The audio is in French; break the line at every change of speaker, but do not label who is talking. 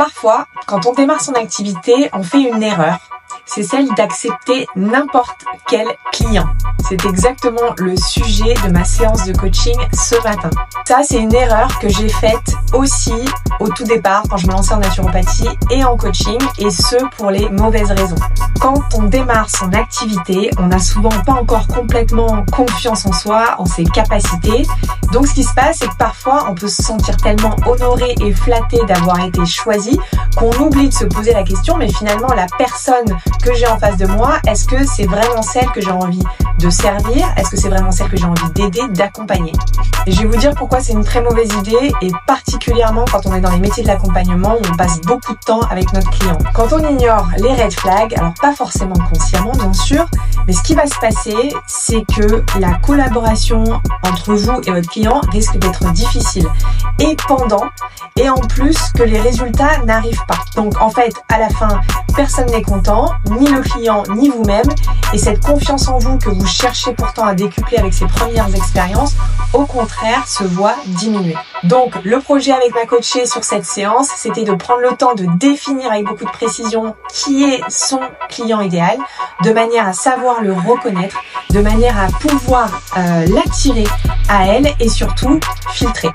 Parfois, quand on démarre son activité, on fait une erreur. C'est celle d'accepter n'importe quel client. C'est exactement le sujet de ma séance de coaching ce matin. Ça, c'est une erreur que j'ai faite aussi au tout départ quand je me lançais en naturopathie et en coaching, et ce pour les mauvaises raisons. Quand on démarre son activité, on n'a souvent pas encore complètement confiance en soi, en ses capacités. Donc ce qui se passe, c'est que parfois on peut se sentir tellement honoré et flatté d'avoir été choisi qu'on oublie de se poser la question, mais finalement la personne que j'ai en face de moi, est-ce que c'est vraiment celle que j'ai envie de servir? Est-ce que c'est vraiment celle que j'ai envie d'aider, d'accompagner? Et je vais vous dire pourquoi c'est une très mauvaise idée, et particulièrement quand on est dans les métiers de l'accompagnement où on passe beaucoup de temps avec notre client. Quand on ignore les red flags, alors pas forcément consciemment bien sûr, mais ce qui va se passer, c'est que la collaboration entre vous et votre client risque d'être difficile et pendant, et en plus que les résultats n'arrivent pas. Donc en fait, à la fin, personne n'est content, ni le client, ni vous-même, et cette confiance en vous que vous cherchez pourtant à décupler avec ces premières expériences, au contraire, se voit diminuer. Donc le projet avec ma coachée sur cette séance, c'était de prendre le temps de définir avec beaucoup de précision qui est son client idéal, de manière à savoir le reconnaître, de manière à pouvoir l'attirer à elle et surtout filtrer.